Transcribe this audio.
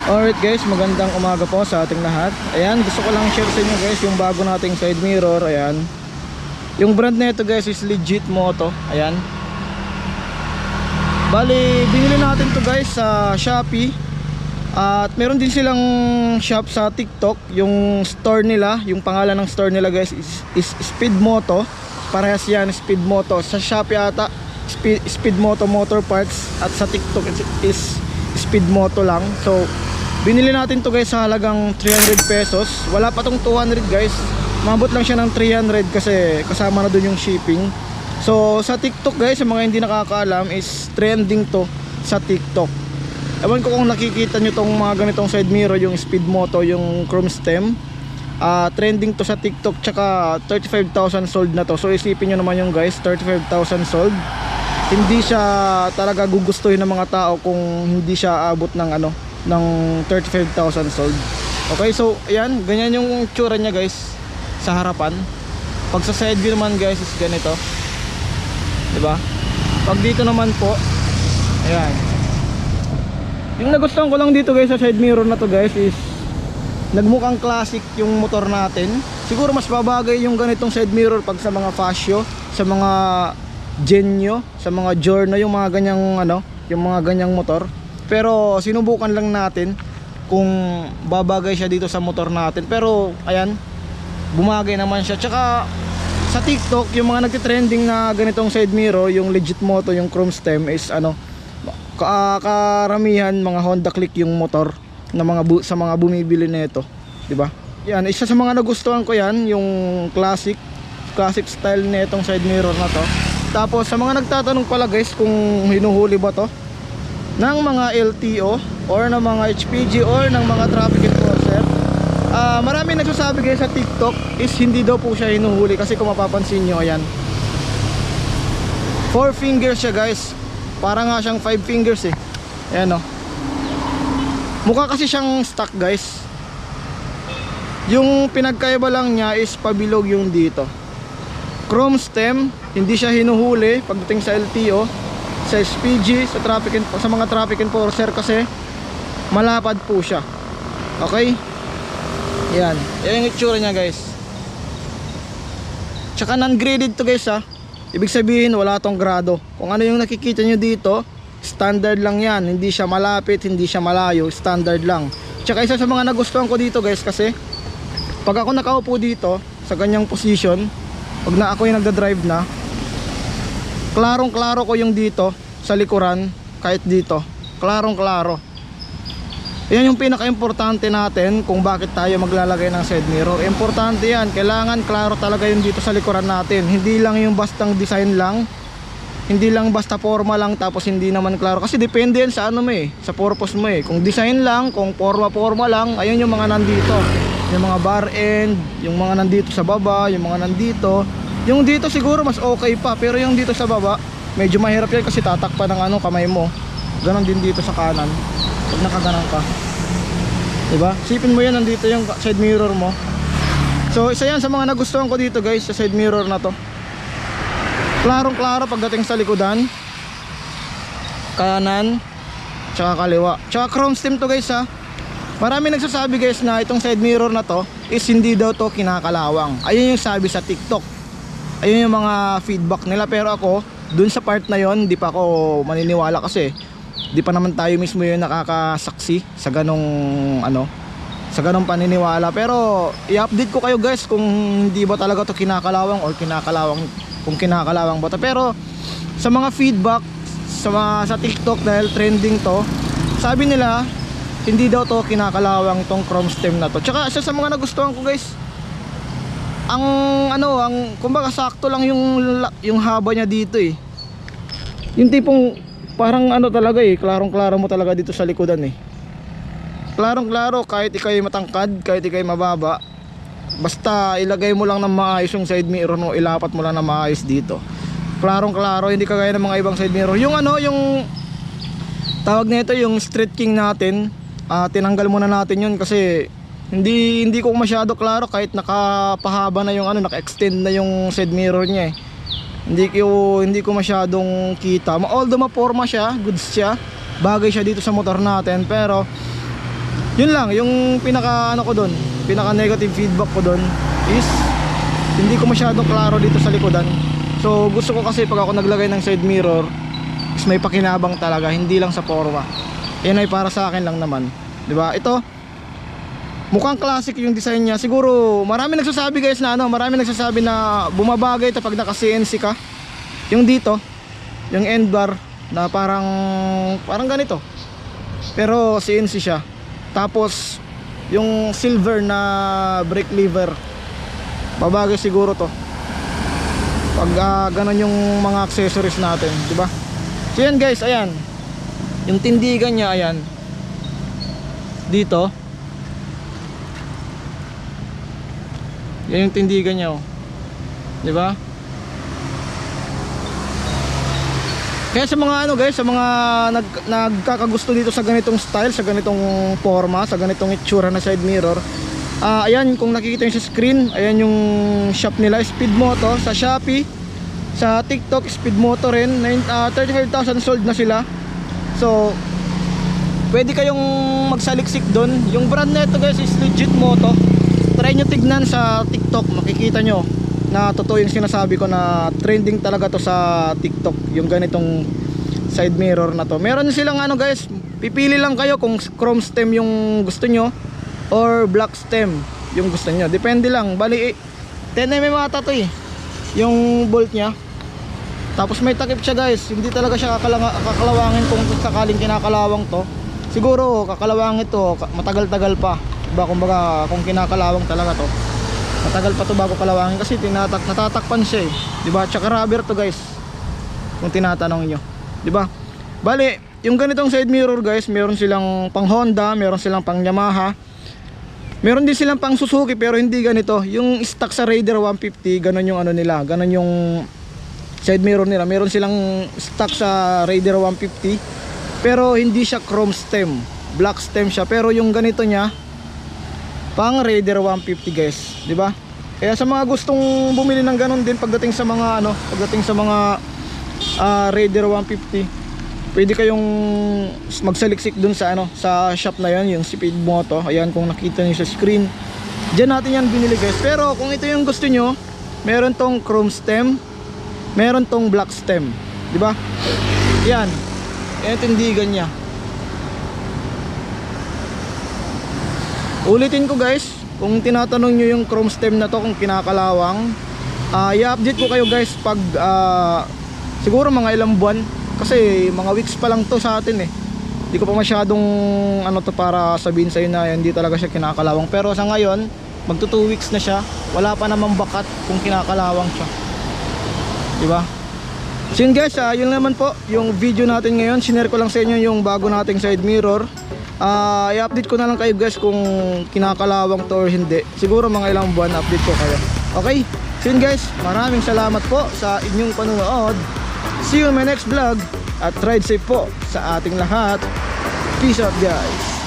Alright guys, magandang umaga po sa ating lahat. Ayan, gusto ko lang share sa inyo guys yung bago nating side mirror. Ayan, yung brand na ito guys is Legit Moto. Ayan, bali binili natin to guys sa Shopee. At meron din silang shop sa TikTok. Yung store nila, yung pangalan ng store nila guys is Speed Moto. Parehas yan, Speed Moto. Sa Shopee ata Speed Moto Motor Parts, at sa TikTok is Speed Moto lang. So binili natin to guys sa halagang 300 pesos. Wala pa tong 200 guys. Mabot lang siya ng 300 kasi kasama na dun yung shipping. So sa TikTok guys, sa mga hindi nakakaalam, is trending to sa TikTok. Ewan ko kung nakikita nyo tong mga ganitong side mirror, yung Speed Moto, yung chrome stem. Trending to sa TikTok, tsaka 35,000 sold na to. So isipin nyo naman yung guys, 35,000 sold. Hindi siya talaga gugustuhin ng mga tao kung hindi siya abot ng ng 35,000 sold. Okay, so ayan, ganyan yung tsura niya guys sa harapan. Pag sa side view naman guys is ganito, diba? Pag dito naman po, ayan, yung nagustuhan ko lang dito guys sa side mirror na to guys is nagmukhang classic yung motor natin. Siguro mas babagay yung ganitong side mirror pag sa mga Fascio, sa mga Genio, sa mga Giorno, yung mga ganyang yung mga ganyang motor. Pero sinubukan lang natin kung babagay siya dito sa motor natin. Pero ayan, bumagay naman siya. Tsaka sa TikTok, yung mga nagtitrending na ganitong side mirror, yung Legit Moto, yung chrome stem is karamihan mga Honda Click yung motor na sa mga bumibili nito, di ba? Yan, isa sa mga nagustuhan ko yan, yung classic style nitong side mirror na to. Tapos sa mga nagtatanong pala guys kung hinuhuli ba to ng mga LTO or ng mga HPG or ng mga traffic enforcer, marami nagsasabi guys sa TikTok is hindi daw po siya hinuhuli. Kasi kung mapapansin nyo, ayan, 4 fingers siya guys. Para nga siyang 5 fingers eh. Ayan o, mukha kasi siyang stock guys. Yung pinagkaiba lang niya is pabilog yung dito. Chrome stem, hindi siya hinuhuli pagdating sa LTO, sa SPG, sa mga traffic enforcer kasi malapad po siya. Okay? Yan, yan yung itsura niya guys. Tsaka non-graded to guys ha. Ibig sabihin wala tong grado. Kung ano yung nakikita nyo dito, standard lang yan. Hindi siya malapit, hindi siya malayo, standard lang. Tsaka isa sa mga nagustuhan ko dito guys, kasi pag ako nakaupo dito sa ganyang position, pag na ako yung nagda-drive na, klarong klaro ko yung dito sa likuran, kahit dito klarong klaro. Yan yung pinaka-importante natin kung bakit tayo maglalagay ng side mirror. Importante yan, kailangan klaro talaga yung dito sa likuran natin. Hindi lang yung bastang design lang, hindi lang basta forma lang tapos hindi naman klaro. Kasi depende yan sa sa purpose mo eh. Kung design lang, kung forma lang, ayun yung mga nandito, yung mga bar end, yung mga nandito sa baba, yung mga nandito. Yung dito siguro mas okay pa, pero yung dito sa baba medyo mahirap yan kasi tatakpan ng kamay mo. Ganon din dito sa kanan pag nakaganan ka, diba? Sipin mo yan, nandito yung side mirror mo. So isa yan sa mga nagustuhan ko dito guys sa side mirror na to. Klarong klaro pagdating sa likodan, kanan, tsaka kaliwa. Tsaka chrome stem to guys ha. Marami nagsasabi guys na itong side mirror na to is hindi daw to kinakalawang. Ayun yung sabi sa TikTok, ayun yung mga feedback nila. Pero ako, dun sa part na yon, di pa ako maniniwala kasi di pa naman tayo mismo yung nakakasaksi sa ganong sa ganong paniniwala. Pero i-update ko kayo guys kung hindi ba talaga to kinakalawang or kung kinakalawang ba to. Pero sa mga feedback sa TikTok, dahil trending to, sabi nila hindi daw to kinakalawang tong chrome stem na to. Tsaka isa sa mga nagustuhan ko guys, ang kumbaga sakto lang yung haba niya dito eh. Yung tipong parang talaga eh, klarong-klaro mo talaga dito sa likodan eh. Klarong-klaro kahit ikay matangkad, kahit ikay mababa, basta ilagay mo lang ng maayos yung side mirror mo, ilapat mo lang ng maayos dito. Klarong-klaro, hindi kagaya ng mga ibang side mirror. Yung yung tawag nito, yung Street King natin, tinanggal muna natin yun kasi hindi ko masyado klaro kahit nakapahaba na yung naka-extend na yung side mirror niya eh. Hindi ko masyadong kita. Although maporma siya, goods siya, bagay siya dito sa motor natin, pero Yun lang, yung pinaka ano ko doon, pinaka negative feedback ko doon is hindi ko masyadong klaro dito sa likodan. So gusto ko kasi pag ako naglagay ng side mirror is may pakinabang talaga, hindi lang sa forma. Yan ay para sa akin lang naman, di ba? Ito mukhang classic yung design niya. Siguro marami nagsasabi guys na ano, marami nagsasabi na bumabagay ito pag naka CNC ka. Yung dito, yung end bar na parang ganito. Pero CNC siya. Tapos yung silver na brake lever, babagay siguro to pag ganun yung mga accessories natin, di ba? So yan guys, ayan. Yung tindigan niya, ayan. Dito. Yan yung tindigan niya, oh. Di ba? Kaya sa mga ano guys, sa mga nagkakagusto dito sa ganitong style, sa ganitong forma, sa ganitong itsura na side mirror, ayan, kung nakikita nyo sa screen, ayan yung shop nila, Speedmoto. Sa Shopee, sa TikTok, Speedmoto rin. 35,000 sold na sila. So pwede kayong magsaliksik doon. Yung brand na ito guys is Legit Moto. Try nyo tignan sa TikTok, makikita nyo na totoo yung sinasabi ko na trending talaga to sa TikTok, yung ganitong side mirror na to. Meron silang ano guys, pipili lang kayo kung chrome stem yung gusto nyo or black stem yung gusto nyo, depende lang. Bali 10mm ata to eh, yung bolt nya. Tapos may takip siya guys, hindi talaga siya kakalawangin kung sakaling kinakalawang to. Siguro kakalawangin to matagal-tagal pa, diba? Kumbaga kung kinakalawang talaga to, matagal pa to bago kalawangin kasi natatakpan siya eh, di ba? Tsaka rubber to guys, kung tinatanong nyo, di ba? Bali, yung ganitong side mirror guys, meron silang pang Honda, meron silang pang Yamaha, meron din silang pang Suzuki, pero hindi ganito. Yung stock sa Raider 150, ganun yung ano nila, ganun yung side mirror nila. Meron silang stock sa Raider 150, pero hindi siya chrome stem, black stem siya. Pero yung ganito nya, pang Raider 150 guys, di ba? Kaya sa mga gustong bumili ng ganun din pagdating sa mga ano, pagdating sa mga Raider 150, pwede kayong magsaliksik dun sa ano, sa shop na yan, yung Speedmoto. Ayan, kung nakita niyo sa screen, diyan natin yan binili guys. Pero kung ito yung gusto nyo, meron tong chrome stem, meron tong black stem, di ba? Yan, yan tindigan niya. Ulitin ko guys, kung tinatanong nyo yung chrome stem na to kung kinakalawang, i-update ko kayo guys pag siguro mga ilang buwan, kasi mga weeks pa lang to sa atin eh. Hindi ko pa masyadong ano to para sabihin sa'yo na hindi talaga siya kinakalawang. Pero sa ngayon, magto 2 weeks na siya, wala pa namang bakat kung kinakalawang siya, diba? So yun guys, yun naman po yung video natin ngayon. Sinare ko lang sa inyo yung bago nating side mirror. I-update ko na lang kayo guys kung kinakalawang to or hindi. Siguro mga ilang buwan update ko kayo. Okay? So yun guys, maraming salamat po sa inyong panonood. See you in my next vlog. At ride safe po sa ating lahat. Peace out guys.